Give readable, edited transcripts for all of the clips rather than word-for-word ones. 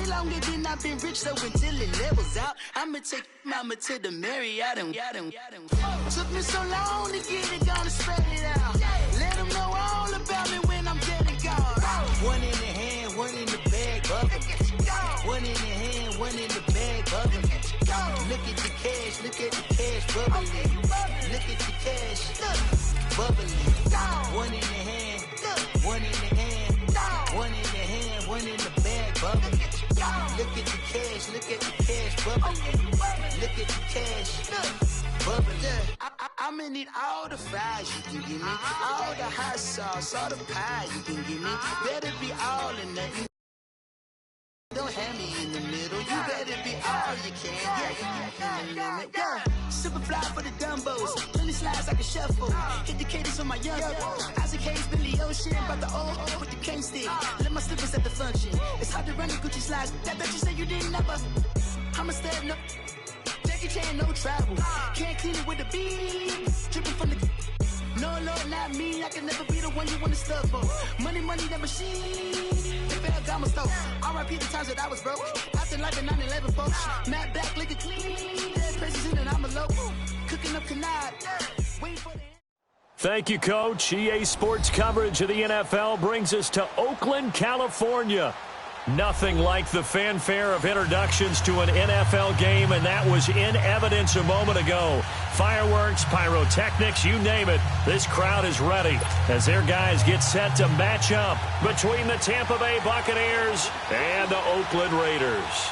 way longer than I've been rich, so until it levels out, I'ma take mama to the Marriott and took me so long to get it, gonna spread it out. Let them know all about me when I'm dead and gone. One in the hand, one in the bag, bubbling. One in the hand, one in the bag, bubbling. Look at the cash, bubbling. Look at the cash, bubbling. One in the hand, one in the hand, one in the hand, one in the bag, bubbling. Look at the cash, bubbling. Look at the cash, bubbling. I'ma need all the fries you can give me, all the hot sauce, all the pie you can give me. Better be all in nothing. Don't have me in the middle. You better be all you can. Yeah. Super fly for the Dumbos. Plenty slides like a shuffle. Hit the cadence on my young. Isaac Hayes, Billy Ocean. About the old with the cane stick. Let my slippers at the function. It's hard to run the Gucci slides. That you say you didn't never. I'm a stab, no. Jackie Chan, no travel. Can't clean it with the beam. Dripping from the. No, Lord, not me. I can never be the one you want to stuff for. Money, that machine. Gama stove. R.I.P. the times that I was broke. After like a 9/11 folks. Matt Black, liquor clean. Dead places in and I'm a local. Cooking up canard. Waiting for the... Thank you, Coach. EA Sports coverage of the NFL brings us to Oakland, California. Nothing like the fanfare of introductions to an NFL game, and that was in evidence a moment ago. Fireworks, pyrotechnics, you name it. This crowd is ready as their guys get set to match up between the Tampa Bay Buccaneers and the Oakland Raiders.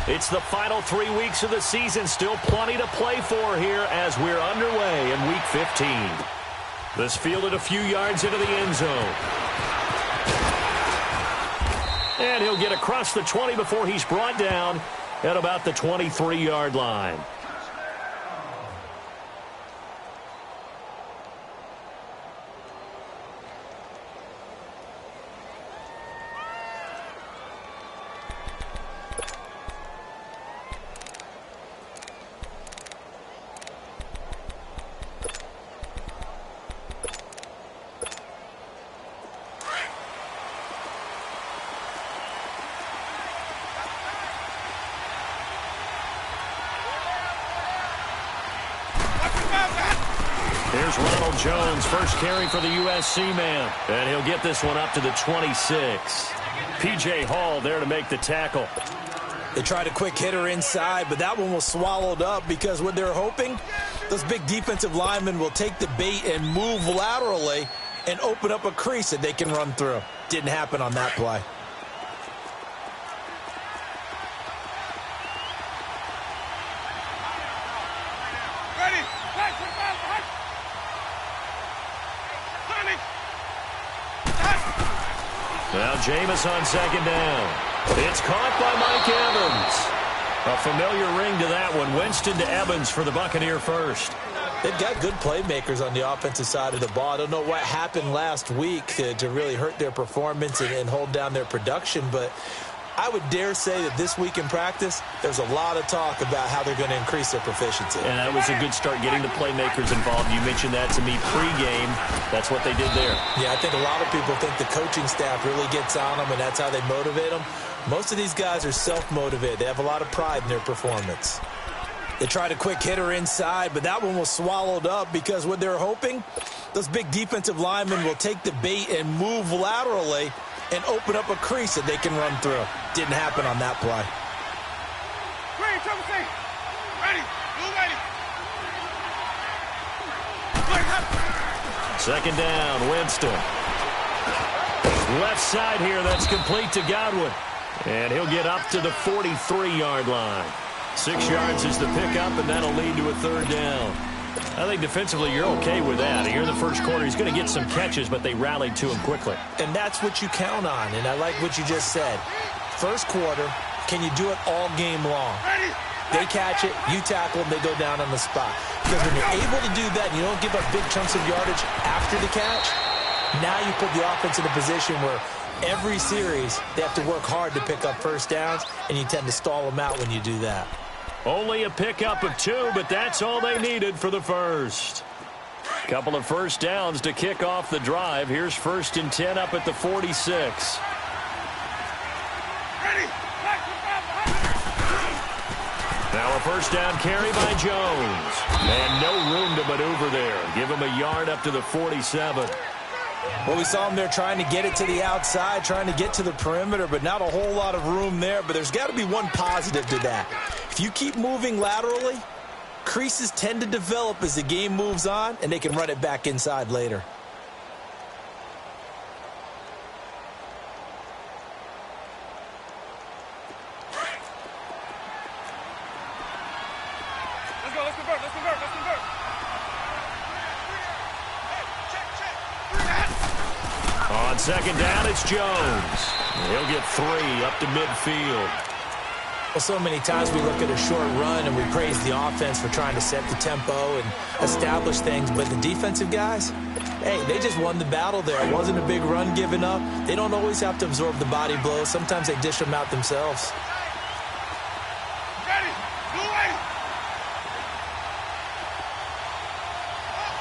It's the final 3 weeks of the season. Still plenty to play for here as we're underway in Week 15. This fielded a few yards into the end zone. And he'll get across the 20 before he's brought down at about the 23-yard line. Here's Ronald Jones, first carry for the USC man. And he'll get this one up to the 26. P.J. Hall there to make the tackle. They tried a quick hitter inside, but that one was swallowed up because what they're hoping, those big defensive linemen will take the bait and move laterally and open up a crease that they can run through. Didn't happen on that play. Now Jameis on second down. It's caught by Mike Evans. A familiar ring to that one. Winston to Evans for the Buccaneer first. They've got good playmakers on the offensive side of the ball. I don't know what happened last week to really hurt their performance and hold down their production, but I would dare say that this week in practice, there's a lot of talk about how they're going to increase their proficiency. And that was a good start, getting the playmakers involved. You mentioned that to me pregame. That's what they did there. Yeah, I think a lot of people think the coaching staff really gets on them, and that's how they motivate them. Most of these guys are self-motivated. They have a lot of pride in their performance. They tried a quick hitter inside, but that one was swallowed up because what they're hoping, those big defensive linemen will take the bait and move laterally and open up a crease that they can run through. Didn't happen on that play. Second down, Winston. Left side here, that's complete to Godwin. And he'll get up to the 43-yard line. 6 yards is the pickup, and that'll lead to a third down. I think defensively you're okay with that. Here in the first quarter, he's going to get some catches, but they rallied to him quickly. And that's what you count on, and I like what you just said. First quarter, can you do it all game long? They catch it, you tackle them, they go down on the spot. Because when you're able to do that and you don't give up big chunks of yardage after the catch, now you put the offense in a position where Every series, they have to work hard to pick up first downs, and you tend to stall them out when you do that. Only a pickup of 2, but that's all they needed for the first. Couple of first downs to kick off the drive. Here's 1st and 10 up at the 46. Now a first down carry by Jones. And no room to maneuver there. Give him a yard up to the 47. Well, we saw him there trying to get it to the outside, trying to get to the perimeter, but not a whole lot of room there. But there's got to be one positive to that. If you keep moving laterally, creases tend to develop as the game moves on, and they can run it back inside later. Let's convert. On second down, it's Jones. He'll get 3 up to midfield. Well, so many times we look at a short run and we praise the offense for trying to set the tempo and establish things, but the defensive guys, hey, they just won the battle there. It wasn't a big run given up. They don't always have to absorb the body blows. Sometimes they dish them out themselves. Ready. Blue way.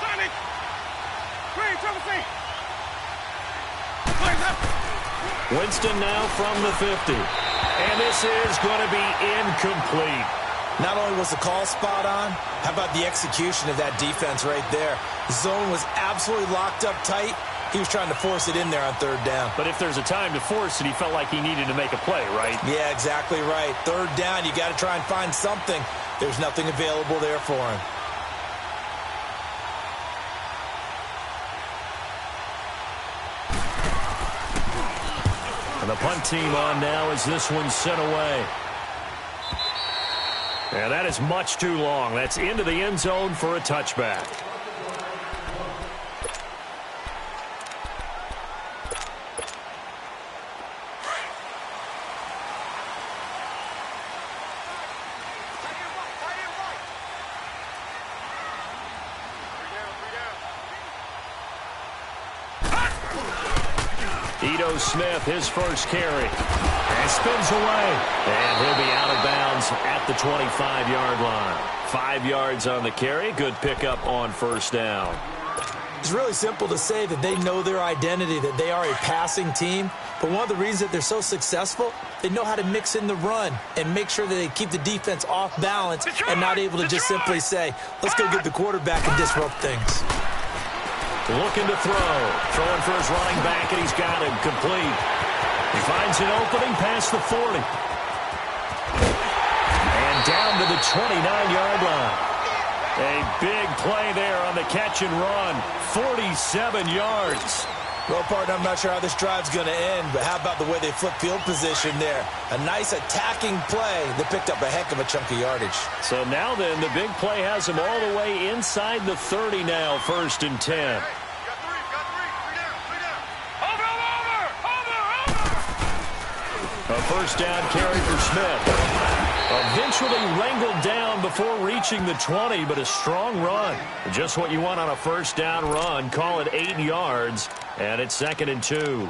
Sonic. Green, triple C. Winston now from the 50. And this is going to be incomplete. Not only was the call spot on, how about the execution of that defense right there? The zone was absolutely locked up tight. He was trying to force it in there on 3rd down. But if there's a time to force it, he felt like he needed to make a play, right? Yeah, exactly right. 3rd down, you got to try and find something. There's nothing available there for him. And the punt team on now as this one's sent away. And that is much too long. That's into the end zone for a touchback. Smith, his first carry, and spins away, and he'll be out of bounds at the 25-yard line. 5 yards on the carry. Good pickup on 1st down. It's really simple to say that they know their identity, that they are a passing team, but one of the reasons that they're so successful, they know how to mix in the run and make sure that they keep the defense off balance and not able to just simply say, let's go get the quarterback and disrupt things. Looking to throw. Throwing for his running back, and he's got him complete. He finds an opening past the 40. And down to the 29-yard line. A big play there on the catch and run. 47 yards. Well, partner, I'm not sure how this drive's going to end, but how about the way they flip field position there? A nice attacking play that picked up a heck of a chunk of yardage. So now then, the big play has him all the way inside the 30 now, 1st and 10. Got three down. Over. A first down carry for Smith. Eventually wrangled down before reaching the 20, but a strong run. Just what you want on a first down run. Call it 8 yards, and it's 2nd and 2.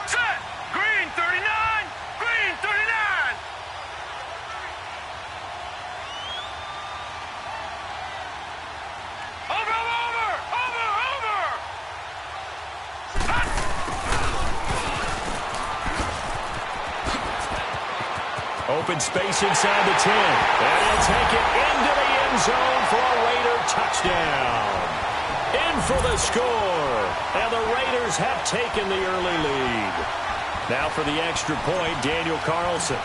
Set. Green 39. Green 39. Over. Open space inside the 10. And he'll take it into the end zone for a Raider touchdown. In for the score. And the Raiders have taken the early lead. Now for the extra point, Daniel Carlson.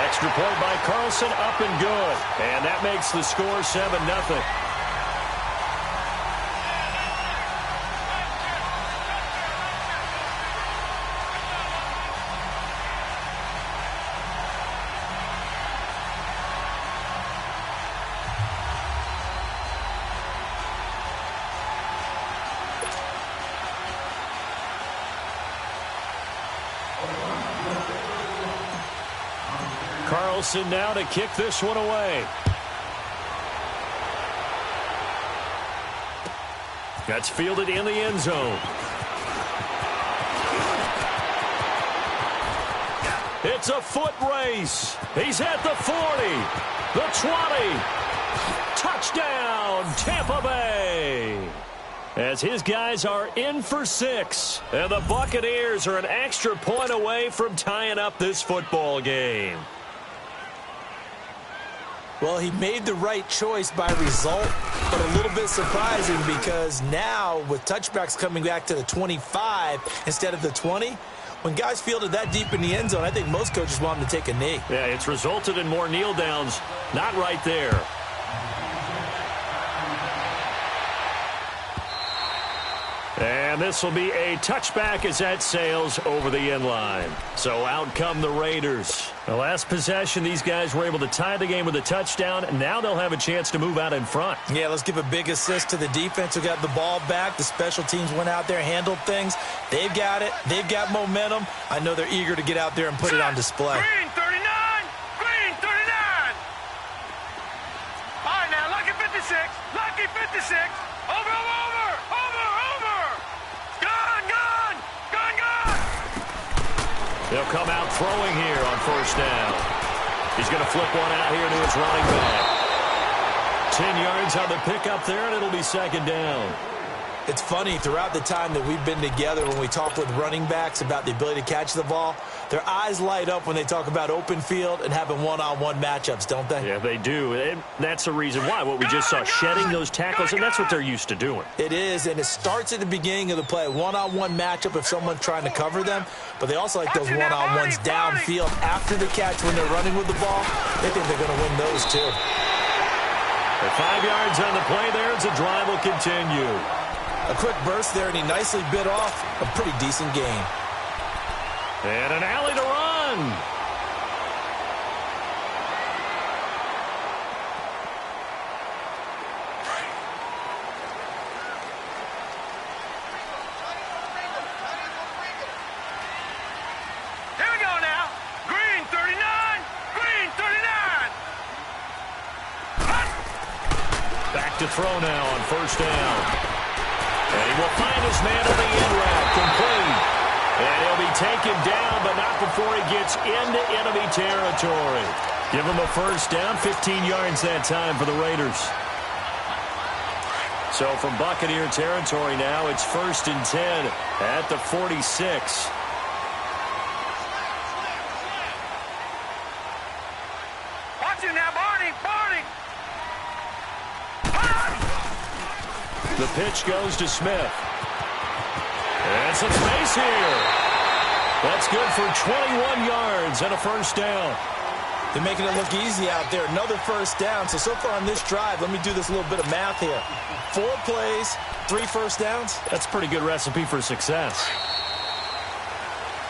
Extra point by Carlson, up and good. And that makes the score 7-0. Wilson now to kick this one away. That's fielded in the end zone. It's a foot race. He's at the 40, the 20. Touchdown, Tampa Bay. As his guys are in for 6. And the Buccaneers are an extra point away from tying up this football game. Well, he made the right choice by result, but a little bit surprising because now with touchbacks coming back to the 25 instead of the 20, when guys fielded that deep in the end zone, I think most coaches want them to take a knee. Yeah, it's resulted in more kneel downs. Not right there. And this will be a touchback as that sails over the end line. So out come the Raiders. The last possession, these guys were able to tie the game with a touchdown. And now they'll have a chance to move out in front. Yeah, let's give a big assist to the defense who got the ball back. The special teams went out there, handled things. They've got it. They've got momentum. I know they're eager to get out there and put it on display. Green 39! Green 39! All right, now, lucky 56. Lucky 56. Over, over, over! Over, over! Gone, gone! Gone, gone! They'll come out throwing here on first down. He's going to flip one out here to his running back. 10 yards on the pickup there, and it'll be second down. It's funny, throughout the time that we've been together, when we talk with running backs about the ability to catch the ball, their eyes light up when they talk about open field and having one-on-one matchups, don't they? Yeah, they do. And that's the reason why. What we just saw, shedding those tackles, and that's what they're used to doing. It is, and it starts at the beginning of the play. One-on-one matchup if someone's trying to cover them, but they also like those one-on-ones downfield after the catch when they're running with the ball. They think they're going to win those, too. 5 yards on the play there as the drive will continue. A quick burst there, and he nicely bit off a pretty decent gain. And an alley to run. Here we go now. Green 39! Green 39! Back to throw now on first down. And he will find his man on the end route, complete. And he'll be taken down, but not before he gets into enemy territory. Give him a first down, 15 yards that time for the Raiders. So from Buccaneer territory now, it's 1st and 10 at the 46. Watch it now, Barney! Barney! The pitch goes to Smith. And some space here. That's good for 21 yards and a first down. They're making it look easy out there. Another first down. So far on this drive, let me do this little bit of math here. 4 plays, 3 first downs. That's a pretty good recipe for success.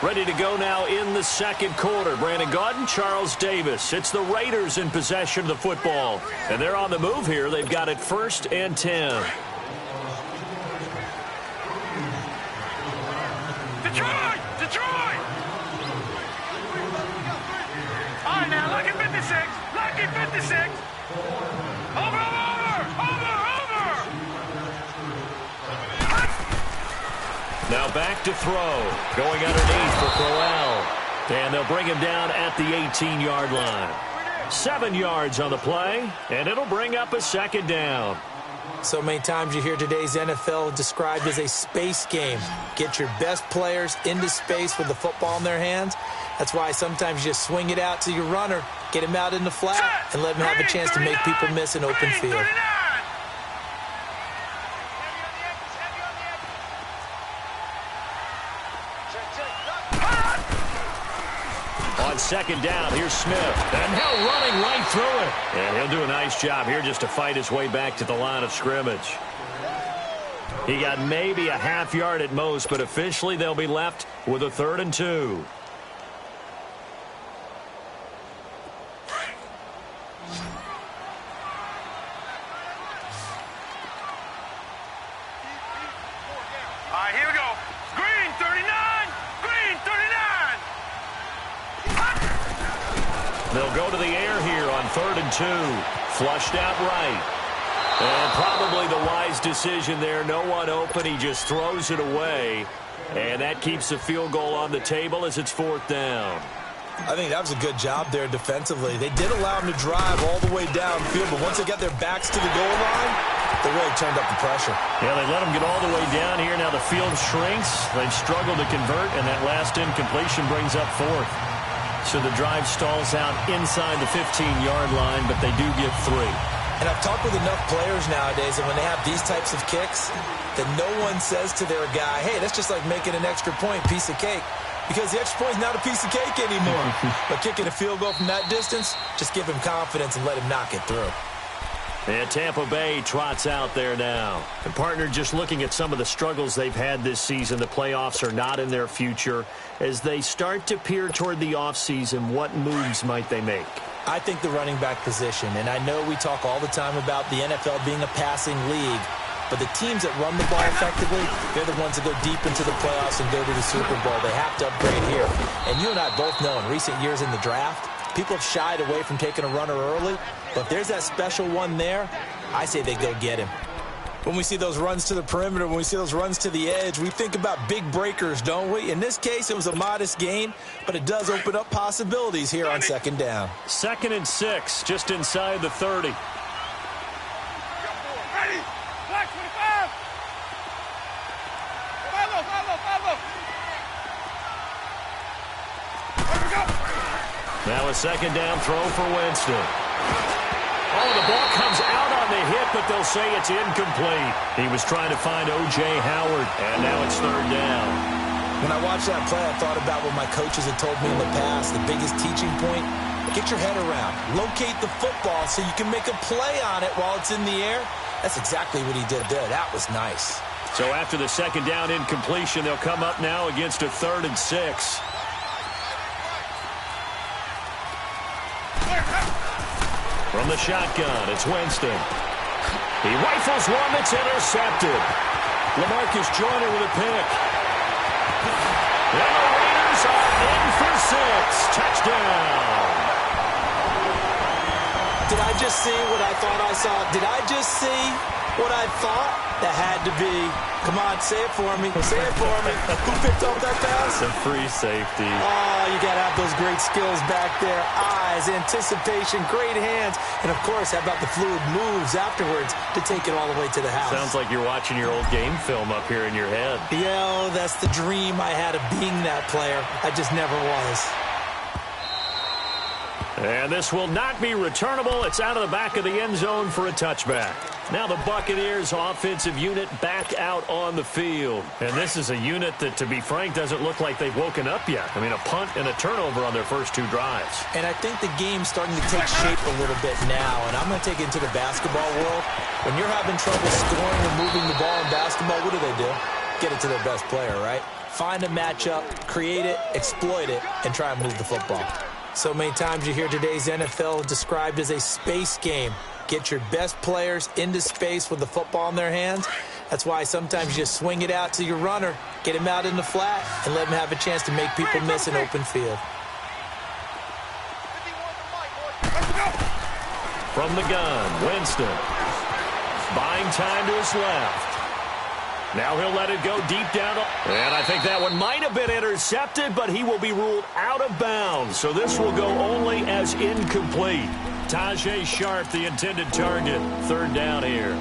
Ready to go now in the second quarter. Brandon Gaudin, Charles Davis. It's the Raiders in possession of the football. And they're on the move here. They've got it 1st and 10. Detroit! Detroit! All right, now, lucky 56. Lucky 56. Over, over, over, over. Now back to throw. Going underneath for Crowell. And they'll bring him down at the 18-yard line. 7 yards on the play, and it'll bring up a second down. So many times you hear today's NFL described as a space game. Get your best players into space with the football in their hands. That's why sometimes you just swing it out to your runner, get him out in the flat, and let him have a chance to make people miss an open field. On second down, here's Smith. And now running right through it. And he'll do a nice job here just to fight his way back to the line of scrimmage. He got maybe a half yard at most, but officially they'll be left with a 3rd and 2. All right, here we go. Green 39! Green 39! They'll They'll go to the air here on 3rd and 2. Flushed out right. And probably the wise decision there. No one open. He just throws it away. And that keeps the field goal on the table as it's 4th down. I think that was a good job there defensively. They did allow him to drive all the way downfield, but once they got their backs to the goal line, they really turned up the pressure. Yeah, they let him get all the way down here. Now the field shrinks. They've struggled to convert, and that last incompletion brings up 4th. So the drive stalls out inside the 15-yard line, but they do get 3. And I've talked with enough players nowadays, and when they have these types of kicks, that no one says to their guy, hey, that's just like making an extra point, piece of cake. Because the extra point is not a piece of cake anymore. But kicking a field goal from that distance, just give him confidence and let him knock it through. And Tampa Bay trots out there now. And, partner, just looking at some of the struggles they've had this season, the playoffs are not in their future. As they start to peer toward the offseason, what moves might they make? I think the running back position, and I know we talk all the time about the NFL being a passing league, but the teams that run the ball effectively, they're the ones that go deep into the playoffs and go to the Super Bowl. They have to upgrade here. And you and I both know in recent years in the draft, people have shied away from taking a runner early, but if there's that special one there, I say they go get him. When we see those runs to the perimeter, when we see those runs to the edge, we think about big breakers, don't we? In this case, it was a modest gain, but it does open up possibilities here on 2nd down. 2nd and 6, just inside the 30. Ready? Black 25. Follow. Here we go. Now a 2nd down throw for Winston. Oh, the ball comes out on the hit, but they'll say it's incomplete. He was trying to find O.J. Howard, and now it's 3rd down. When I watched that play, I thought about what my coaches had told me in the past. The biggest teaching point, get your head around. Locate the football so you can make a play on it while it's in the air. That's exactly what he did there. That was nice. So after the 2nd down incompletion, they'll come up now against a 3rd and 6. From the shotgun, it's Winston. He rifles one that's intercepted. LaMarcus Joyner with a pick. And the Raiders are in for 6. Touchdown. Did I just see what I thought I saw? Did I just see what I thought? That had to be. Come on, say it for me. Say it for me. Who picked up that pass? The free safety. Oh, you got to have those great skills back there. Eyes, anticipation, great hands. And, of course, how about the fluid moves afterwards to take it all the way to the house? Sounds like you're watching your old game film up here in your head. Yo, that's the dream I had of being that player. I just never was. And this will not be returnable. It's out of the back of the end zone for a touchback. Now the Buccaneers offensive unit back out on the field. And this is a unit that, to be frank, doesn't look like they've woken up yet. I mean, a punt and a turnover on their first 2 drives. And I think the game's starting to take shape a little bit now. And I'm going to take it into the basketball world. When you're having trouble scoring or moving the ball in basketball, what do? Get it to their best player, right? Find a matchup, create it, exploit it, and try and move the football. So many times you hear today's NFL described as a space game. Get your best players into space with the football in their hands. That's why sometimes you just swing it out to your runner, get him out in the flat, and let him have a chance to make people miss an open field. From the gun, Winston. Buying time to his left. Now he'll let it go deep down. And I think that one might have been intercepted, but he will be ruled out of bounds. So this will go only as incomplete. Tajay Sharp, the intended target. 3rd down here.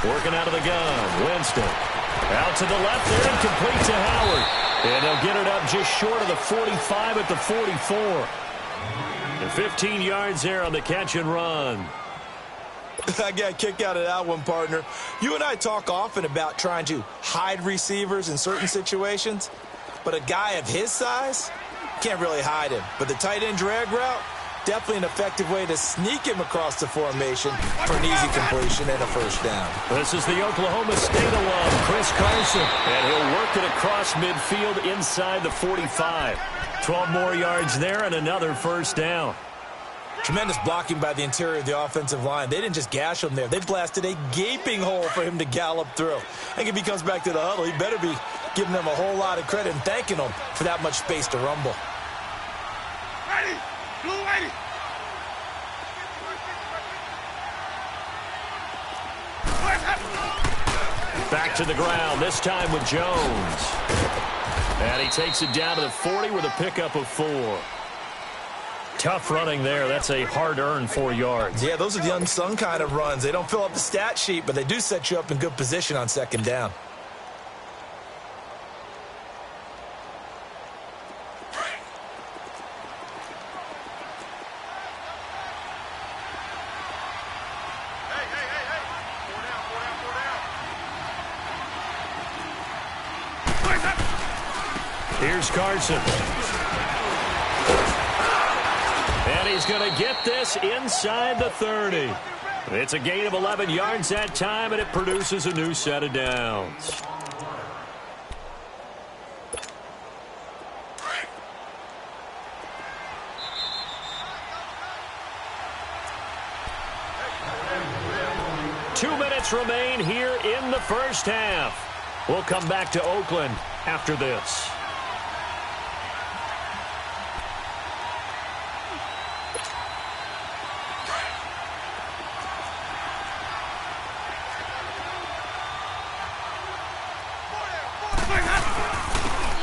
Working out of the gun, Winston. Out to the left there, incomplete to Howard. And they'll get it up just short of the 45 at the 44. And 15 yards there on the catch and run. I got a kick out of that one, partner. You and I talk often about trying to hide receivers in certain situations, but a guy of his size can't really hide him. But the tight end drag route, definitely an effective way to sneak him across the formation for an easy completion and a 1st down. This is the Oklahoma State alum, Chris Carson. And he'll work it across midfield inside the 45. 12 more yards there and another 1st down. Tremendous blocking by the interior of the offensive line. They didn't just gash him there. They blasted a gaping hole for him to gallop through. I think if he comes back to the huddle, he better be giving them a whole lot of credit and thanking them for that much space to rumble. Ready! Blue ready! Back to the ground, this time with Jones. And he takes it down to the 40 with a pickup of 4. Tough running there. That's a hard-earned 4 yards. Yeah, those are the unsung kind of runs. They don't fill up the stat sheet, but they do set you up in good position on second down. Here's Carson. And he's going to get this inside the 30. It's a gain of 11 yards that time, and it produces a new set of downs. Two minutes remain here in the first half. We'll come back to Oakland after this.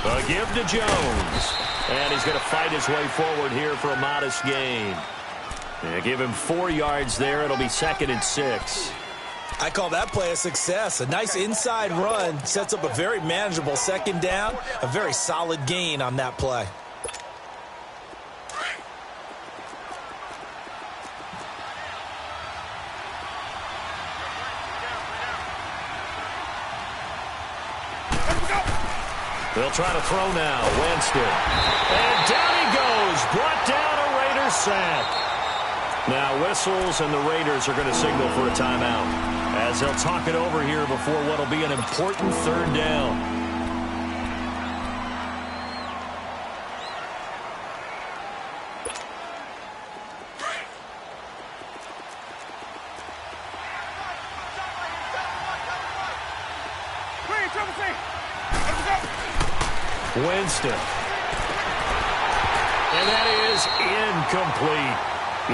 A give to Jones. And he's going to fight his way forward here for a modest gain. And give him 4 yards there. It'll be 2nd and 6. I call that play a success. A nice inside run sets up a very manageable second down. A very solid gain on that play. They'll try to throw now. Winston. And down he goes. Brought down a Raiders sack. Now whistles, and the Raiders are going to signal for a timeout as they'll talk it over here before what will be an important 3rd down. Winston. And that is incomplete.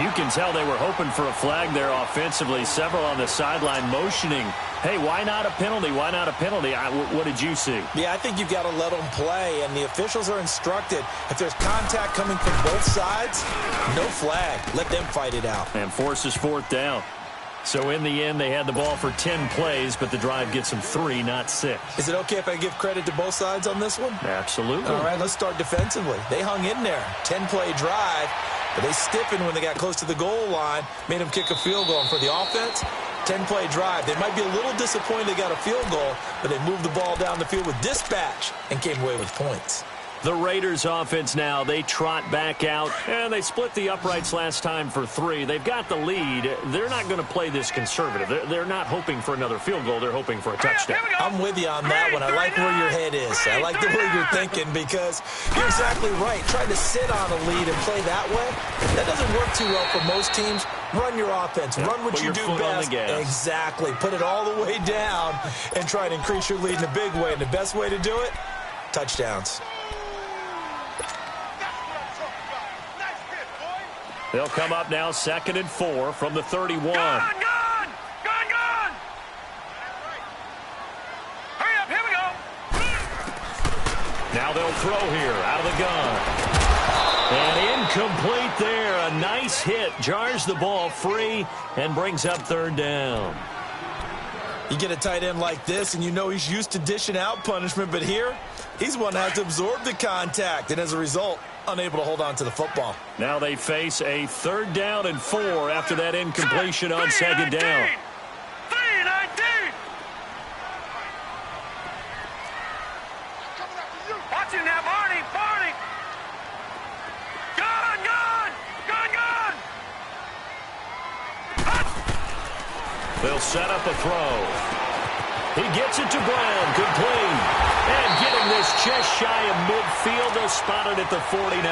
You can tell they were hoping for a flag there offensively. Several on the sideline motioning, hey, why not a penalty? Why not a penalty? What did you see? Yeah, I think you've got to let them play, and the officials are instructed, if there's contact coming from both sides, no flag. Let them fight it out. And forces 4th down. So in the end, they had the ball for 10 plays, but the drive gets them 3, not 6. Is it okay if I give credit to both sides on this one? Absolutely. All right, let's start defensively. They hung in there. 10-play drive, but they stiffened when they got close to the goal line, made them kick a field goal. And for the offense, 10-play drive. They might be a little disappointed they got a field goal, but they moved the ball down the field with dispatch and came away with points. The Raiders offense now, they trot back out, and they split the uprights last time for 3. They've got the lead. They're not going to play this conservative. They're not hoping for another field goal. They're hoping for a touchdown. I'm with you on that one. I like where your head is. I like the way you're thinking because you're exactly right. Trying to sit on a lead and play that way, that doesn't work too well for most teams. Run your offense. Run what you do best. Exactly. Put it all the way down and try to increase your lead in a big way. And the best way to do it, touchdowns. They'll come up now 2nd and 4 from the 31. Gone! Hurry up, here we go! Now they'll throw here out of the gun. And incomplete there. A nice hit. Jars the ball free and brings up 3rd down. You get a tight end like this, and you know he's used to dishing out punishment, but here, he's one that has to absorb the contact, and as a result, unable to hold on to the football. Now they face a 3rd down and 4 after that incompletion on 2nd down. 3-19! Watch it now, Barney! Gone! They'll set up a throw. He gets it to Brown, complete. And getting this just shy of midfield, they'll spot it at the 49.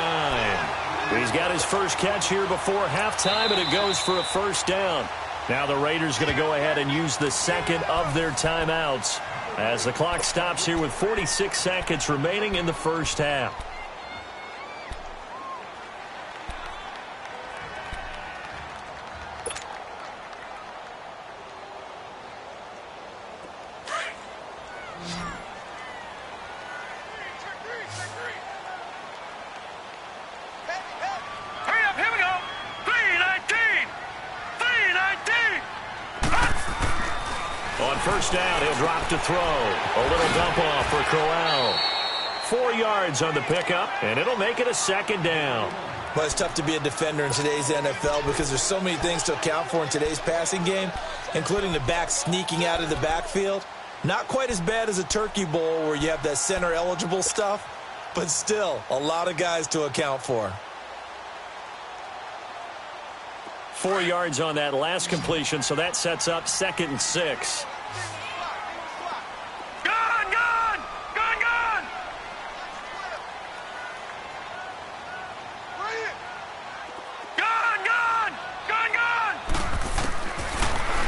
He's got his first catch here before halftime, and it goes for a first down. Now the Raiders going to go ahead and use the second of their timeouts as the clock stops here with 46 seconds remaining in the first half. First down, he'll drop to throw. A little dump off for Corral. 4 yards on the pickup, and it'll make it a second down. Well, it's tough to be a defender in today's NFL because there's so many things to account for in today's passing game, including the back sneaking out of the backfield. Not quite as bad as a turkey bowl where you have that center-eligible stuff, but still a lot of guys to account for. 4 yards on that last completion, so that sets up 2nd and 6.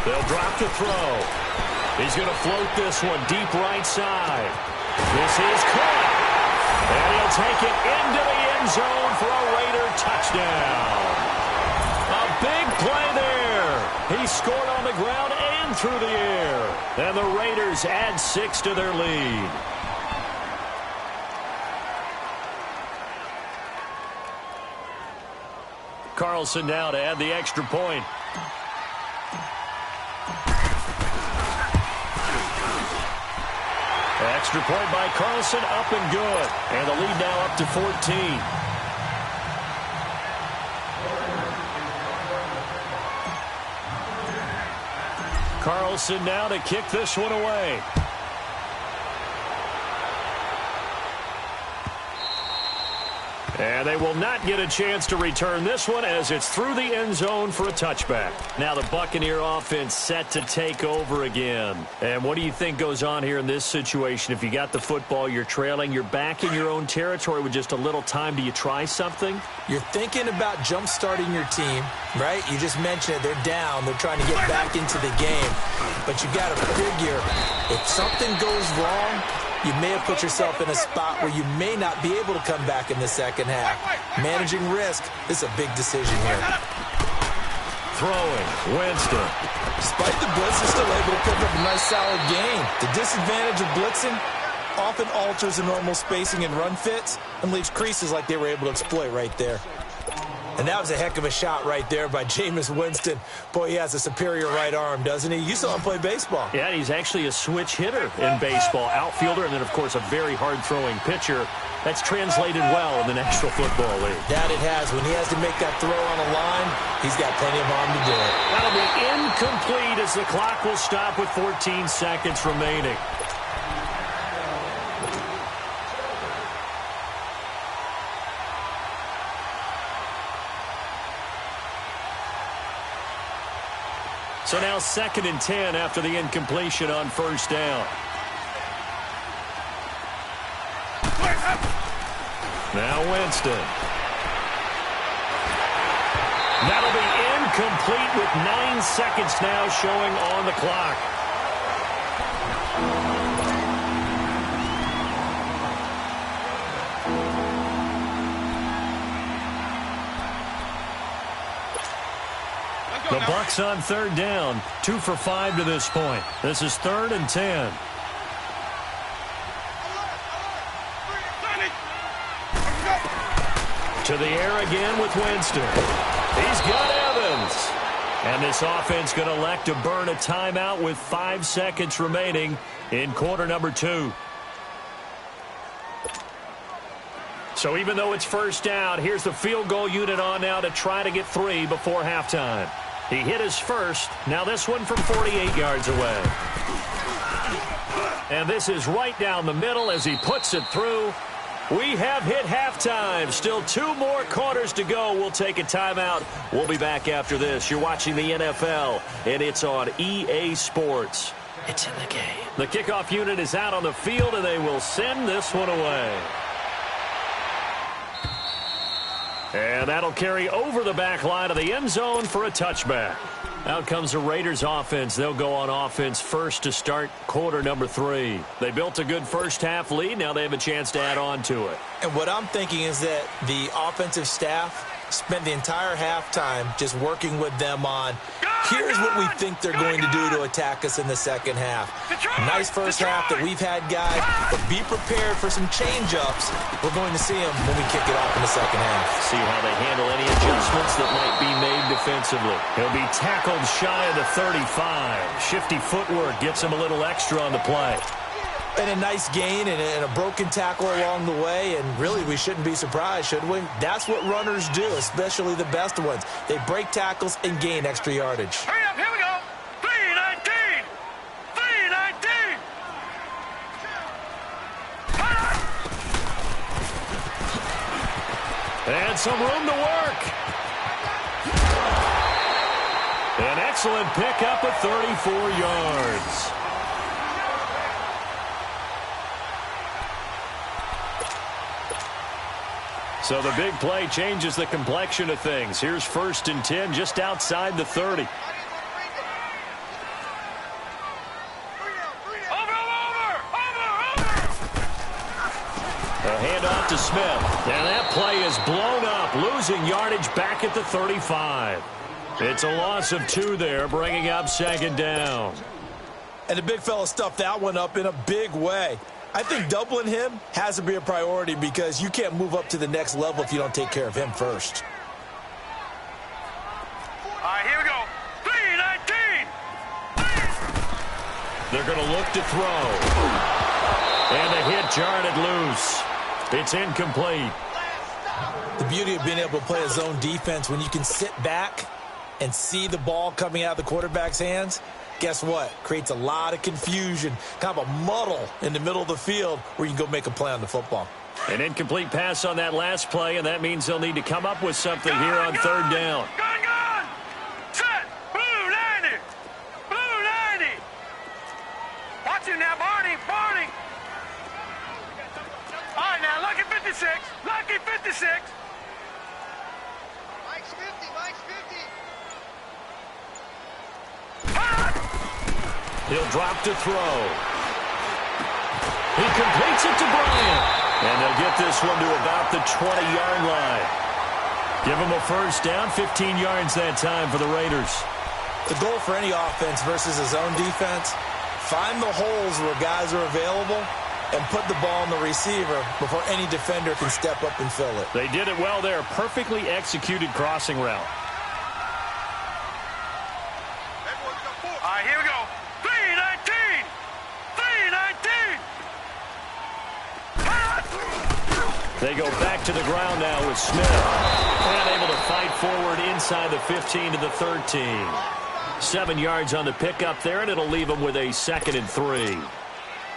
They'll drop to throw. He's going to float this one deep right side. This is caught. And he'll take it into the end zone for a Raider touchdown. A big play there. He scored on the ground and through the air. And the Raiders add 6 to their lead. Carlson now to add the extra point. Extra point by Carlson, up and good. And the lead now up to 14. Carlson now to kick this one away. And they will not get a chance to return this one as it's through the end zone for a touchback. Now the Buccaneer offense set to take over again. And what do you think goes on here in this situation? If you got the football, you're trailing, you're back in your own territory with just a little time. Do you try something? You're thinking about jump-starting your team, right? You just mentioned it. They're down. They're trying to get back into the game. But you got to figure if something goes wrong, you may have put yourself in a spot where you may not be able to come back in the second half. Managing risk is a big decision here. Throwing, Winston. Despite the blitz, they're still able to pick up a nice solid gain. The disadvantage of blitzing often alters the normal spacing and run fits and leaves creases like they were able to exploit right there. And that was a heck of a shot right there by Jameis Winston. Boy, he has a superior right arm, doesn't he? You saw him play baseball. Yeah, he's actually a switch hitter in baseball. Outfielder and then, of course, a very hard-throwing pitcher. That's translated well in the National Football League. That it has. When he has to make that throw on a line, he's got plenty of arm to do it. That'll be incomplete as the clock will stop with 14 seconds remaining. So now 2nd and 10 after the incompletion on first down. Now Winston. That'll be incomplete with 9 seconds now showing on the clock. The Bucs on 3rd down, 2 for 5 to this point. This is 3rd and 10. To the air again with Winston. He's got Evans. And this offense going to elect to burn a timeout with 5 seconds remaining in quarter number 2. So even though it's first down, here's the field goal unit on now to try to get 3 before halftime. He hit his first. Now this one from 48 yards away. And this is right down the middle as he puts it through. We have hit halftime. Still 2 more quarters to go. We'll take a timeout. We'll be back after this. You're watching the NFL, and it's on EA Sports. It's in the game. The kickoff unit is out on the field, and they will send this one away. And that'll carry over the back line of the end zone for a touchback. Out comes the Raiders offense. They'll go on offense first to start quarter number 3. They built a good first-half lead. Now they have a chance to add on to it. And what I'm thinking is that the offensive staff spent the entire halftime just working with them on, here's what we think they're going to do to attack us in the second half. Nice first half that we've had, guys, but be prepared for some change-ups. We're going to see them when we kick it off in the second half. See how they handle any adjustments that might be made defensively. He'll be tackled shy of the 35. Shifty footwork gets him a little extra on the play. And a nice gain and a broken tackle along the way, and really we shouldn't be surprised, should we? That's what runners do, especially the best ones. They break tackles and gain extra yardage. Hurry up, here we go. 319. 319. And some room to work. An excellent pickup of 34 yards. So the big play changes the complexion of things. Here's 1st and 10 just outside the 30. Over. A handoff to Smith. And that play is blown up, losing yardage back at the 35. It's a loss of 2 there, bringing up 2nd down. And the big fella stuffed that one up in a big way. I think doubling him has to be a priority because you can't move up to the next level if you don't take care of him first. All right, here we go. 319. They're going to look to throw. And the hit jarred it loose. It's incomplete. The beauty of being able to play a zone defense when you can sit back and see the ball coming out of the quarterback's hands, guess what? Creates a lot of confusion, kind of a muddle in the middle of the field where you can go make a play on the football. An incomplete pass on that last play, and that means they'll need to come up with something here on 3rd down. Gun. Set. Blue 90. Blue 90. Watch him now, Barney. All right, now, lucky 56. Lucky 56. Mike's 50. He'll drop to throw. He completes it to Bryant. And they'll get this one to about the 20-yard line. Give him a 1st down, 15 yards that time for the Raiders. The goal for any offense versus a zone defense, find the holes where guys are available and put the ball on the receiver before any defender can step up and fill it. They did it well there. Perfectly executed crossing route. All right, here we go. 319. 319. They go back to the ground now with Smith. Unable to fight forward inside the 15 to the 13. 7 yards on the pickup there, and it'll leave them with a 2nd and 3.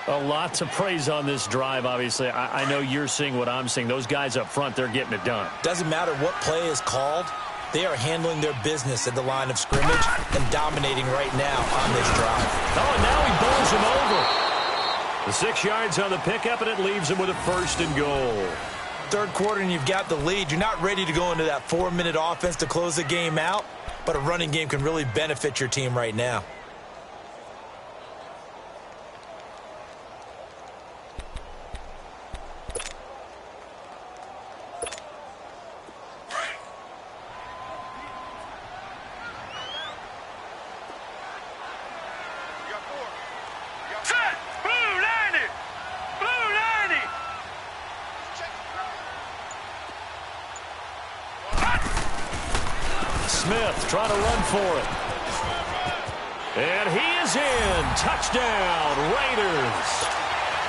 A lot to praise on this drive, obviously. I know you're seeing what I'm seeing. Those guys up front, they're getting it done. Doesn't matter what play is called. They are handling their business at the line of scrimmage and dominating right now on this drive. Oh, and now he bowls him over. The 6 yards on the pickup, and it leaves him with a 1st and goal. 3rd quarter, and you've got the lead. You're not ready to go into that 4-minute offense to close the game out, but a running game can really benefit your team right now. Smith trying to run for it. And he is in. Touchdown, Raiders.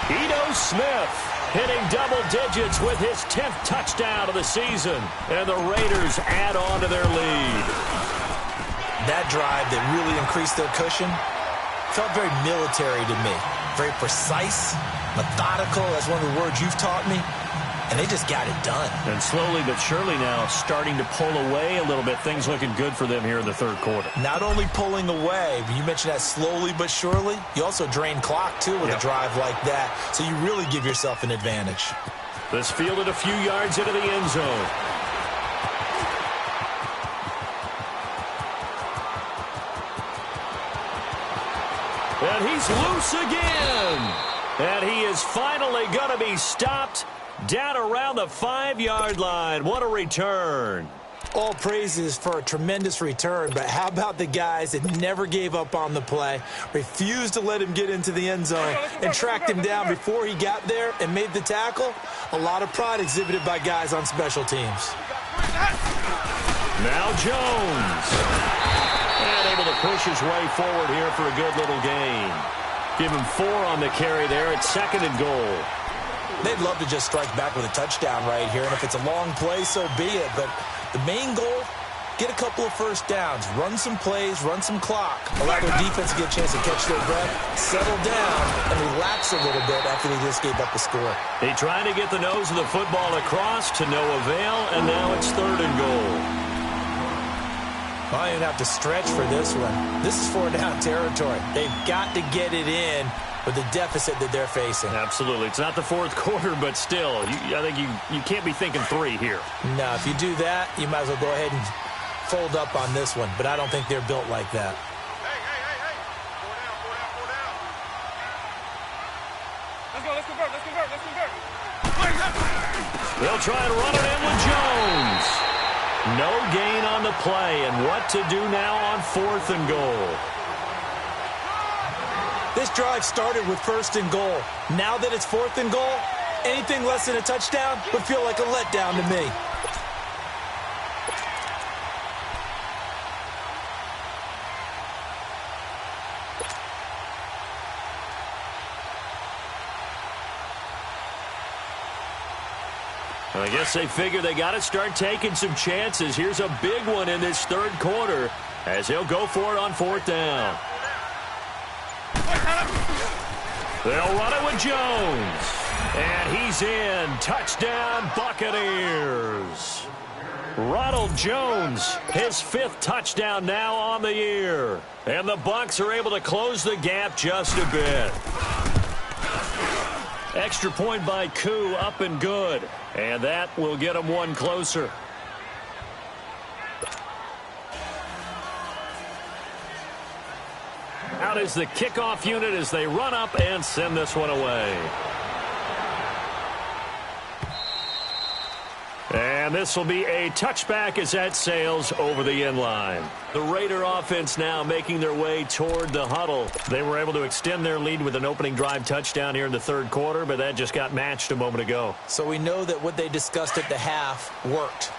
Ito Smith hitting double digits with his 10th touchdown of the season. And the Raiders add on to their lead. That drive that really increased their cushion felt very military to me. Very precise, methodical. That's one of the words you've taught me. And they just got it done. And slowly but surely now starting to pull away a little bit. Things looking good for them here in the 3rd quarter. Not only pulling away, but you mentioned that slowly but surely. You also drain clock, too, with a drive like that. So you really give yourself an advantage. This fielded a few yards into the end zone. he's loose again. And he is finally going to be stopped down around the 5-yard line. What a return. All praises for a tremendous return, but how about the guys that never gave up on the play, refused to let him get into the end zone, and tracked him down before he got there and made the tackle? A lot of pride exhibited by guys on special teams. Now Jones. And able to push his way forward here for a good little gain. Give him 4 on the carry there. It's 2nd and goal. They'd love to just strike back with a touchdown right here, and if it's a long play, so be it. But the main goal, get a couple of first downs, run some plays, run some clock, allow their defense to get a chance to catch their breath, settle down, and relax a little bit after they just gave up the score. They tried to get the nose of the football across to no avail, and now it's 3rd and goal. Well, I don't even have to stretch for this one. This is 4-down territory. They've got to get it in with the deficit that they're facing. Absolutely. It's not the 4th quarter, but still, I think you can't be thinking 3 here. No, if you do that, you might as well go ahead and fold up on this one, but I don't think they're built like that. Hey. 4 down. Let's convert. They'll try and run it in with Jones. No gain on the play, and what to do now on 4th and goal. This drive started with 1st and goal. Now that it's 4th and goal, anything less than a touchdown would feel like a letdown to me. I guess they figure they got to start taking some chances. Here's a big one in this 3rd quarter as he'll go for it on 4th down. They'll run it with Jones. And he's in. Touchdown, Buccaneers. Ronald Jones, his 5th touchdown now on the year. And the Bucs are able to close the gap just a bit. Extra point by Koo, up and good. And that will get them 1 closer. Out is the kickoff unit as they run up and send this one away. And this will be a touchback as that sails over the end line. The Raider offense now making their way toward the huddle. They were able to extend their lead with an opening drive touchdown here in the 3rd quarter, but that just got matched a moment ago. So we know that what they discussed at the half worked.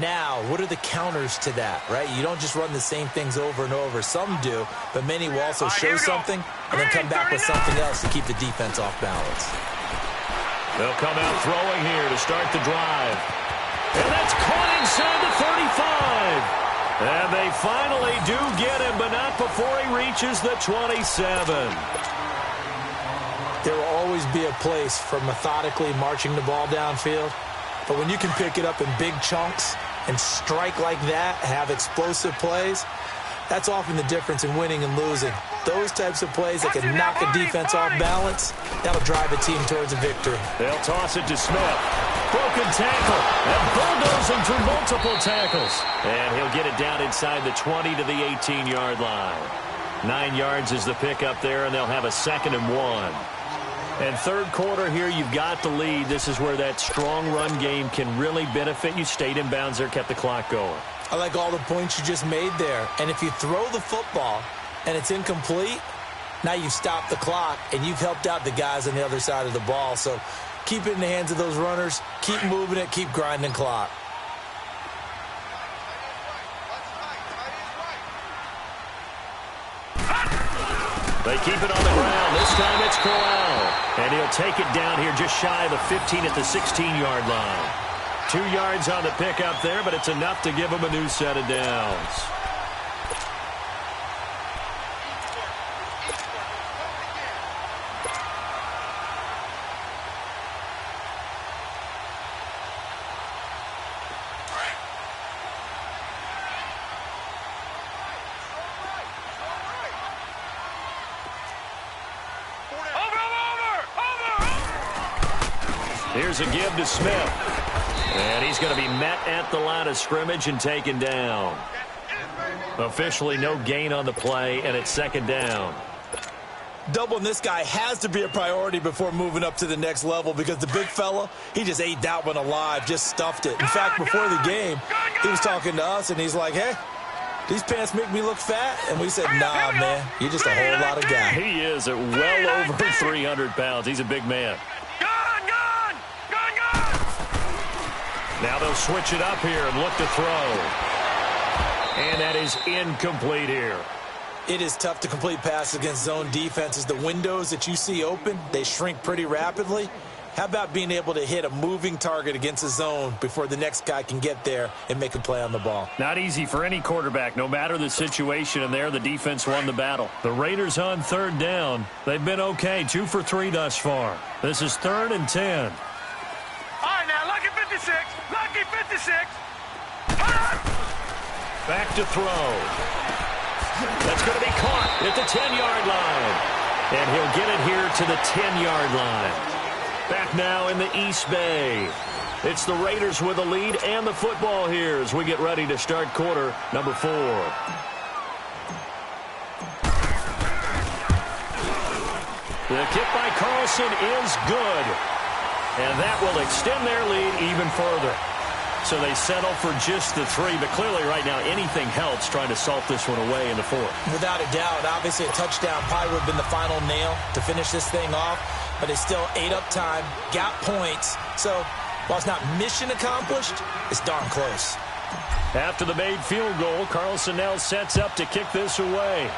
Now, what are the counters to that, right? You don't just run the same things over and over. Some do, but many will also show something and then come back with something else to keep the defense off balance. They'll come out throwing here to start the drive. And that's caught inside the 35. And they finally do get him, but not before he reaches the 27. There will always be a place for methodically marching the ball downfield. But when you can pick it up in big chunks and strike like that, have explosive plays, that's often the difference in winning and losing. Those types of plays that can knock a defense off balance, that'll drive a team towards a victory. They'll toss it to Smith. Broken tackle. And bulldozing through multiple tackles. And he'll get it down inside the 20 to the 18-yard line. 9 yards is the pickup there, and they'll have a 2nd and 1. And 3rd quarter here, you've got the lead. This is where that strong run game can really benefit you. Stayed in bounds there, kept the clock going. I like all the points you just made there. And if you throw the football and it's incomplete, now you've stopped the clock and you've helped out the guys on the other side of the ball. So keep it in the hands of those runners. Keep moving it. Keep grinding clock. They keep it on the ground. This time it's Corral. And he'll take it down here just shy of the 15 at the 16-yard line. 2 yards on the pickup there, but it's enough to give him a new set of downs. Here's a give to Smith. And he's going to be met at the line of scrimmage and taken down. Officially no gain on the play, and it's 2nd down. Doubling this guy has to be a priority before moving up to the next level because the big fella, he just ate that one alive, just stuffed it. In fact, before the game, he was talking to us, and he's like, hey, these pants make me look fat? And we said, nah, man, you're just a whole lot of guy. He is at well over 300 pounds. He's a big man. Now they'll switch it up here and look to throw. And that is incomplete here. It is tough to complete passes against zone defenses. The windows that you see open, they shrink pretty rapidly. How about being able to hit a moving target against a zone before the next guy can get there and make a play on the ball? Not easy for any quarterback, no matter the situation, and there the defense won the battle. The Raiders on third down. They've been okay, 2 for 3 thus far. This is 3rd and 10. All right, now, lucky 56. Lucky 56. Back to throw. That's going to be caught at the 10-yard line. And he'll get it here to the 10-yard line. Back now in the East Bay. It's the Raiders with the lead and the football here as we get ready to start quarter number 4. The kick by Carlson is good. And that will extend their lead even further. So they settle for just the 3, but clearly right now anything helps trying to salt this one away in the 4th. Without a doubt, obviously a touchdown probably would have been the final nail to finish this thing off, but they still ate up time, got points. So while it's not mission accomplished, it's darn close. After the made field goal, Carlson now sets up to kick this away.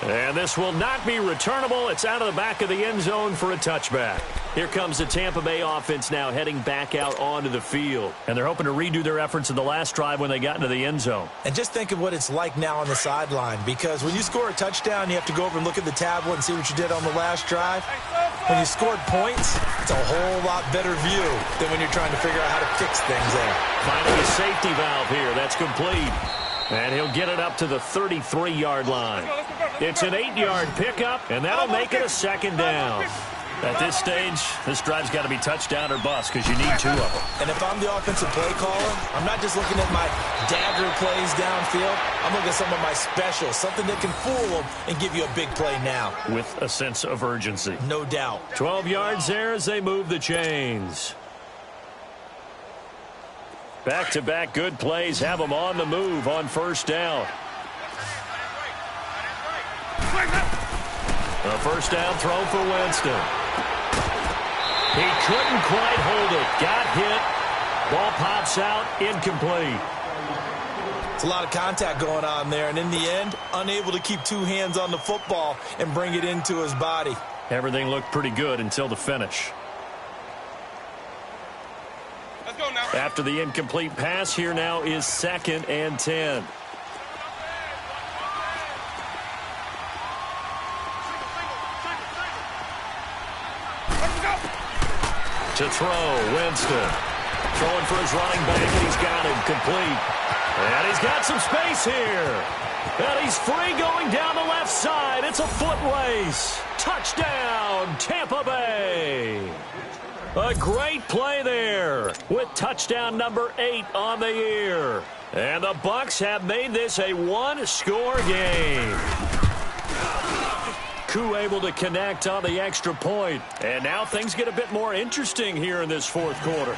And this will not be returnable. It's out of the back of the end zone for a touchback. Here comes the Tampa Bay offense now heading back out onto the field. And they're hoping to redo their efforts in the last drive when they got into the end zone. And just think of what it's like now on the sideline, because when you score a touchdown, you have to go over and look at the tablet and see what you did on the last drive. When you scored points, it's a whole lot better view than when you're trying to figure out how to fix things there. Finding a safety valve here. That's complete. And he'll get it up to the 33-yard line. It's an 8-yard pickup, and that'll make it a 2nd down. At this stage, this drive's got to be touchdown or bust because you need 2 of them. And if I'm the offensive play caller, I'm not just looking at my dagger plays downfield. I'm looking at some of my specials, something that can fool them and give you a big play now. With a sense of urgency. No doubt. 12 yards there as they move the chains. Back-to-back good plays have them on the move on 1st down. A 1st down throw for Winston. He couldn't quite hold it. Got hit. Ball pops out. Incomplete. It's a lot of contact going on there, and in the end, unable to keep 2 hands on the football and bring it into his body. Everything looked pretty good until the finish. Let's go now. After the incomplete pass, here now is 2nd and 10. To throw, Winston. Throwing for his running back, and he's got him complete. And he's got some space here. And he's free going down the left side. It's a foot race. Touchdown, Tampa Bay. A great play there with touchdown number 8 on the year. And the Bucs have made this a 1-score game. Koo able to connect on the extra point. And now things get a bit more interesting here in this 4th quarter.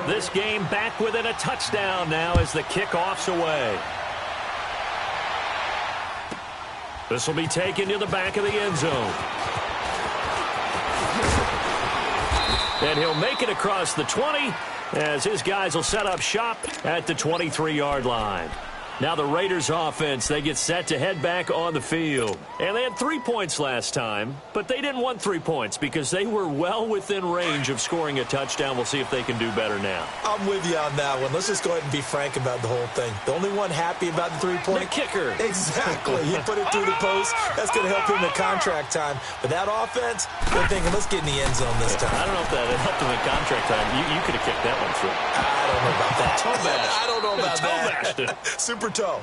This game back within a touchdown now as the kickoff's away. This will be taken to the back of the end zone. And he'll make it across the 20 as his guys will set up shop at the 23-yard line. Now the Raiders offense, they get set to head back on the field. And they had 3 points last time, but they didn't want 3 points because they were well within range of scoring a touchdown. We'll see if they can do better now. I'm with you on that one. Let's just go ahead and be frank about the whole thing. The only one happy about the 3-point? The kicker. Exactly. He put it through the post. That's going to help him in contract time. But that offense, they're thinking, let's get in the end zone this time. I don't know if that helped him in contract time. You could have kicked that one through. I don't know about that. Toe bash. I don't know about that. Toe bashed it. Super toe.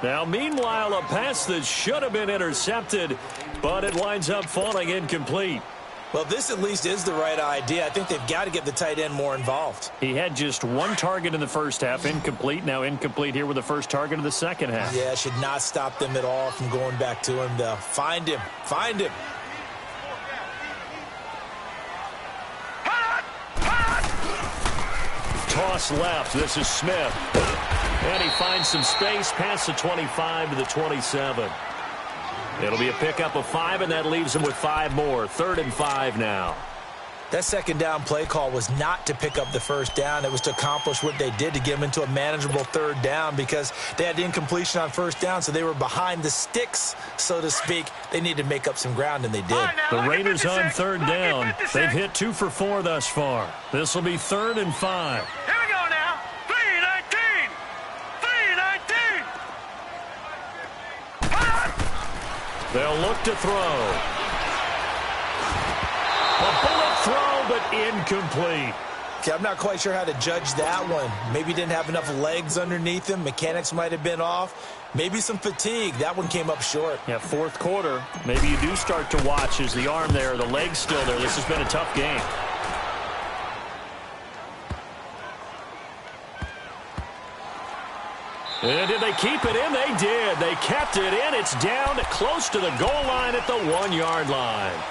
Now, meanwhile, a pass that should have been intercepted, but it winds up falling incomplete. Well, this at least is the right idea. I think they've got to get the tight end more involved. He had just one target in the first half, incomplete. Now incomplete here with the first target of the second half. Yeah, should not stop them at all from going back to him, though. Find him. Find him. Toss left. This is Smith. And he finds some space past the 25 to the 27. It'll be a pickup of 5, and that leaves him with 5 more. 3rd and 5 now. That second down play call was not to pick up the first down. It was to accomplish what they did to get them into a manageable 3rd down because they had incompletion on first down, so they were behind the sticks, so to speak. They needed to make up some ground, and they did. The Raiders on 3rd down. They've hit 2 for 4 thus far. This will be 3rd and 5. Here we go now. 3-19. 3-19. They'll look to throw. A bullet throw, but incomplete. Okay, I'm not quite sure how to judge that one. Maybe he didn't have enough legs underneath him. Mechanics might have been off. Maybe some fatigue. That one came up short. Yeah, 4th quarter. Maybe you do start to watch as the arm there, the leg's still there. This has been a tough game. And did they keep it in? They did. They kept it in. It's down close to the goal line at the 1-yard line.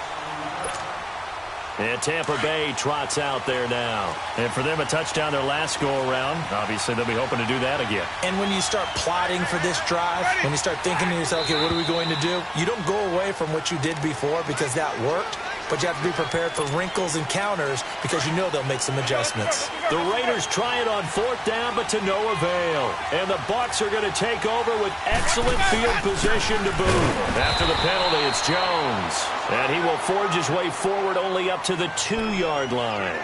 And Tampa Bay trots out there now. And for them, a touchdown their last go-around. Obviously, they'll be hoping to do that again. And when you start plotting for this drive, when you start thinking to yourself, okay, what are we going to do? You don't go away from what you did before because that worked. But you have to be prepared for wrinkles and counters because you know they'll make some adjustments. The Raiders try it on 4th down, but to no avail. And the Bucs are going to take over with excellent field position to boot. After the penalty, it's Jones. And he will forge his way forward only up to the 2-yard line.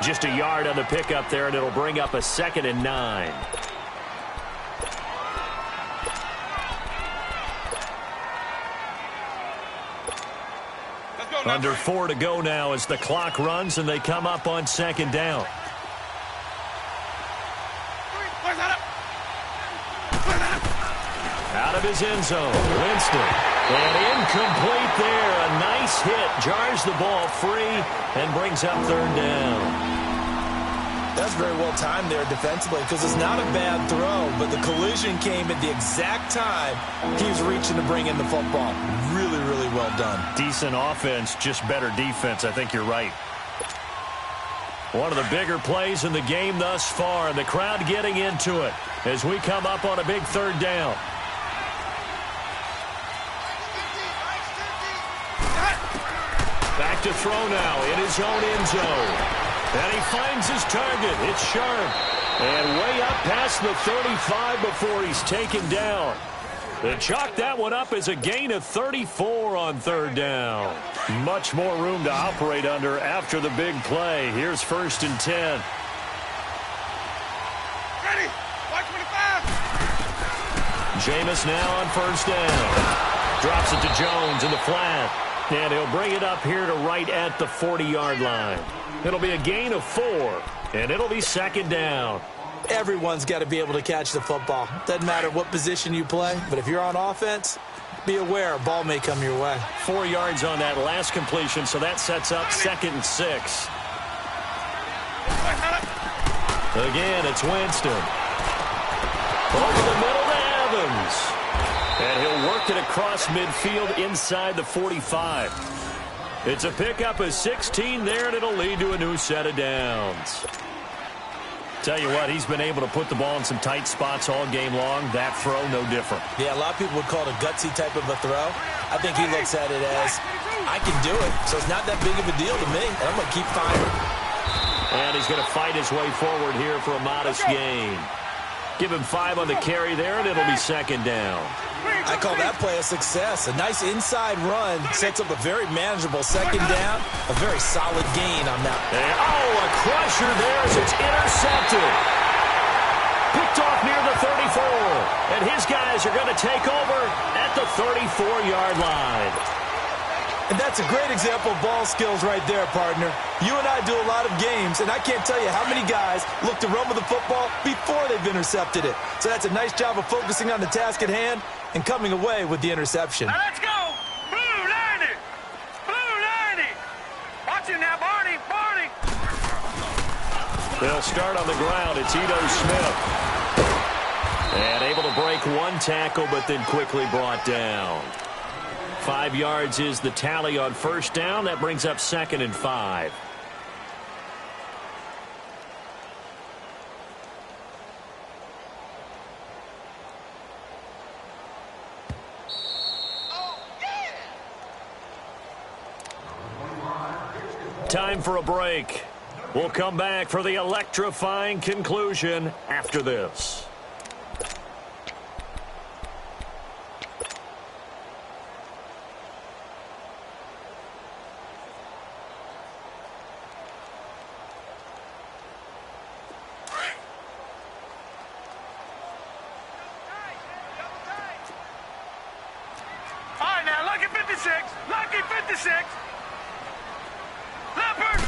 Just a yard on the pickup there, and it'll bring up a 2nd and 9. Under 4 to go now as the clock runs and they come up on 2nd down. Out of his end zone, Winston. And incomplete there. A nice hit. Jars the ball free and brings up 3rd down. That's very well timed there defensively because it's not a bad throw, but the collision came at the exact time he was reaching to bring in the football. Really, really well done. Decent offense, just better defense. I think you're right. One of the bigger plays in the game thus far, and the crowd getting into it as we come up on a big 3rd down. Back to throw now in his own end zone. And he finds his target. It's Sharp. And way up past the 35 before he's taken down. They chalk that one up as a gain of 34 on 3rd down. Much more room to operate under after the big play. Here's 1st and 10. Ready. 125. Jameis now on 1st down. Drops it to Jones in the flat. And he'll bring it up here to right at the 40-yard line. It'll be a gain of 4, and it'll be 2nd down. Everyone's got to be able to catch the football. Doesn't matter what position you play, but if you're on offense, be aware a ball may come your way. 4 yards on that last completion, so that sets up 2nd and 6. Again, it's Winston. Over the middle to Evans. And he'll work it across midfield inside the 45. It's a pickup of 16 there, and it'll lead to a new set of downs. Tell you what, he's been able to put the ball in some tight spots all game long. That throw, no different. Yeah, a lot of people would call it a gutsy type of a throw. I think he looks at it as, I can do it, so it's not that big of a deal to me, and I'm going to keep firing. And he's going to fight his way forward here for a modest gain. Give him 5 on the carry there, and it'll be 2nd down. I call that play a success. A nice inside run sets up a very manageable 2nd down. A very solid gain on that. And, a crusher there as it's intercepted. Picked off near the 34. And his guys are going to take over at the 34-yard line. And that's a great example of ball skills right there, partner. You and I do a lot of games, and I can't tell you how many guys look to run with the football before they've intercepted it. So that's a nice job of focusing on the task at hand and coming away with the interception. Now let's go. Blue 90. Blue 90. They'll start on the ground. It's Ito Smith. And able to break one tackle, but then quickly brought down. 5 yards is the tally on first down. That brings up 2nd and 5. Time for a break. We'll come back for the electrifying conclusion after this. All right, now, lucky 56. Lucky 56. Leopard.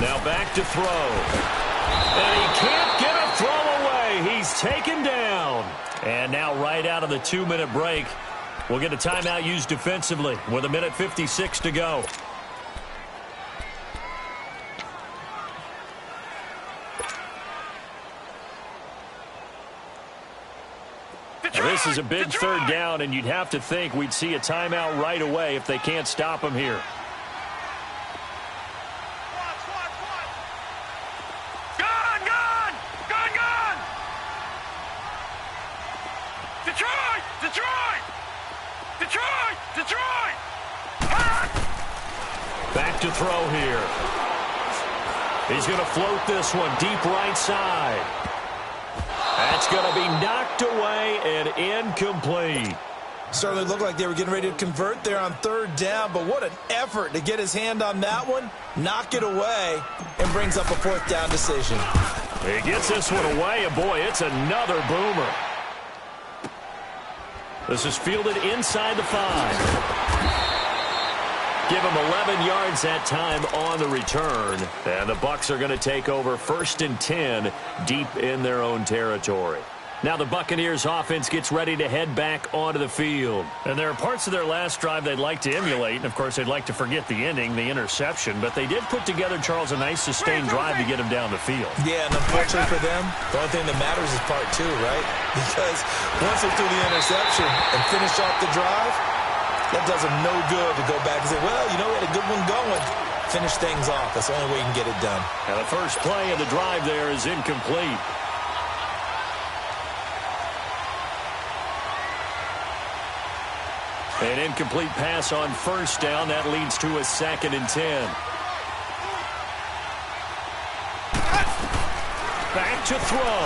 Now back to throw. And he can't get a throw away. He's taken down. And now right out of the 2-minute break, we'll get a timeout used defensively with 1:56 to go. Now, this is a big third down, and you'd have to think we'd see a timeout right away if they can't stop him here. Detroit! Back to throw here. He's going to float this one deep right side. That's going to be knocked away and incomplete. Certainly looked like they were getting ready to convert there on 3rd down, but what an effort to get his hand on that one, knock it away, and brings up a 4th down decision. He gets this one away, and boy, it's another boomer. This is fielded inside the 5. Give him 11 yards that time on the return. And the Bucs are going to take over 1st and 10 deep in their own territory. Now the Buccaneers offense gets ready to head back onto the field. And there are parts of their last drive they'd like to emulate. And, of course, they'd like to forget the ending, the interception. But they did put together, Charles, a nice sustained drive to get him down the field. Yeah, and unfortunately for them, the only thing that matters is part 2, right? Because once they threw the interception and finished off the drive, that does them no good to go back and say, well, you know, we had a good one going. Finish things off. That's the only way you can get it done. Now the first play of the drive there is incomplete. An incomplete pass on 1st down. That leads to a 2nd and 10. Back to throw.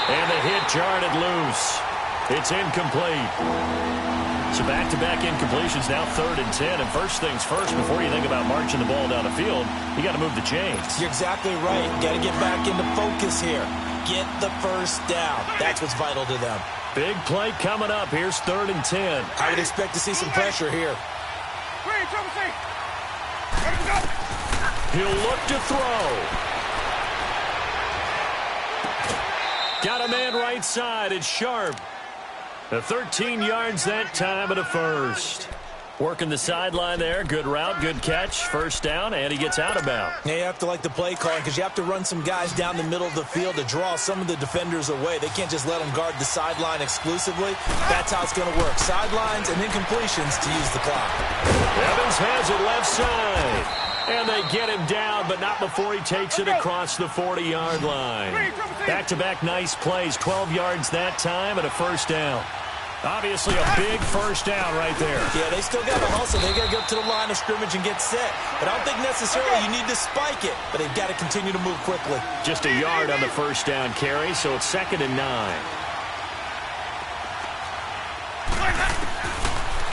And the hit jarred it loose. It's incomplete. So back-to-back incompletions, now 3rd and 10. And first things first, before you think about marching the ball down the field, you got to move the chains. You're exactly right. Got to get back into focus here. Get the first down. That's what's vital to them. Big play coming up. Here's 3rd and 10. I would expect to see some pressure here. He'll look to throw. Got a man right side. It's Sharp. The 13 yards that time at a first. Working the sideline there. Good route, good catch. First down, and he gets out of bounds. Yeah, you have to like the play calling because you have to run some guys down the middle of the field to draw some of the defenders away. They can't just let them guard the sideline exclusively. That's how it's going to work. Sidelines and incompletions to use the clock. Evans has it left side. And they get him down, but not before he takes it across the 40-yard line. Back-to-back nice plays. 12 yards that time and a first down. Obviously a big first down right there. Yeah, they still got to hustle. They got to get up to the line of scrimmage and get set. But I don't think necessarily you need to spike it. But they've got to continue to move quickly. Just a yard on the first down carry, so it's 2nd and 9.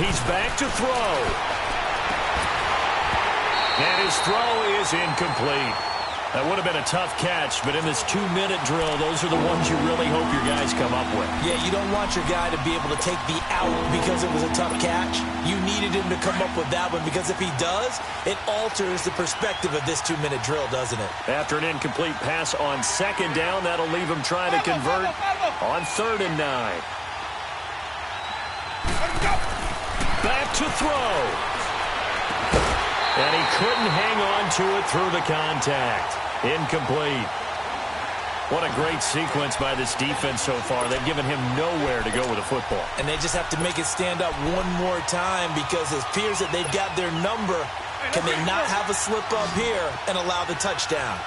He's back to throw. And his throw is incomplete. That would have been a tough catch, but in this 2-minute drill, those are the ones you really hope your guys come up with. Yeah, you don't want your guy to be able to take the out because it was a tough catch. You needed him to come up with that one because if he does, it alters the perspective of this 2-minute drill, doesn't it? After an incomplete pass on 2nd down, that'll leave him trying to convert on 3rd and 9. Back to throw. And he couldn't hang on to it through the contact. Incomplete. What a great sequence by this defense so far. They've given him nowhere to go with the football. And they just have to make it stand up one more time because it appears that they've got their number. Can they not have a slip up here and allow the touchdown?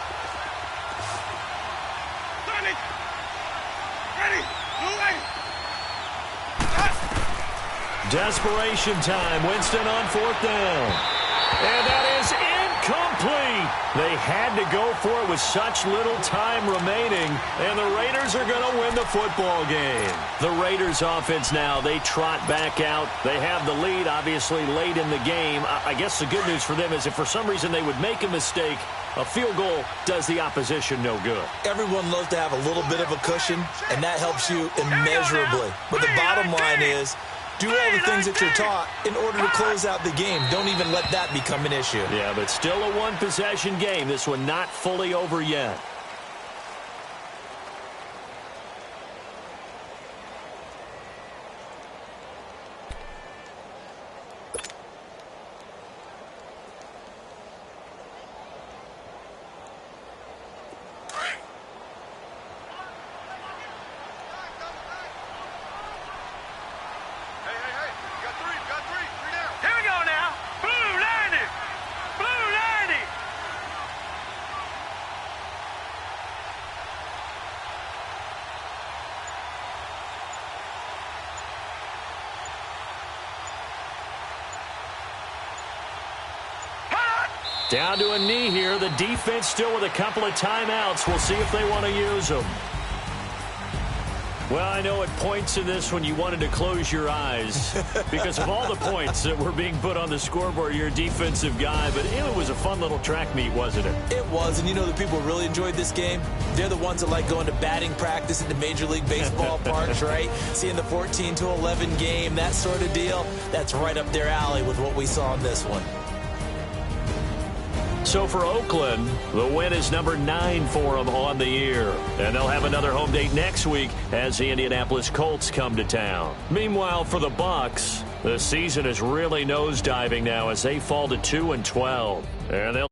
Desperation time. Winston on 4th down. And that is incomplete. They had to go for it with such little time remaining, and the Raiders are going to win the football game. The Raiders offense now, they trot back out. They have the lead, obviously, late in the game. I guess the good news for them is if for some reason they would make a mistake, a field goal does the opposition no good. Everyone loves to have a little bit of a cushion, and that helps you immeasurably. But the bottom line is, do all the things that you're taught in order to close out the game. Don't even let that become an issue. Yeah, but still a one-possession game. This one not fully over yet. Down to a knee here. The defense still with a couple of timeouts. We'll see if they want to use them. Well, I know at points in this when you wanted to close your eyes because of all the points that were being put on the scoreboard. You're a defensive guy, but it was a fun little track meet, wasn't it? It was, and you know the people who really enjoyed this game? They're the ones that like going to batting practice at the Major League Baseball parks, right? Seeing the 14-11 game, that sort of deal. That's right up their alley with what we saw in this one. So for Oakland, the win is number 9 for them on the year. And they'll have another home date next week as the Indianapolis Colts come to town. Meanwhile, for the Bucs, the season is really nosediving now as they fall to 2-12. And they'll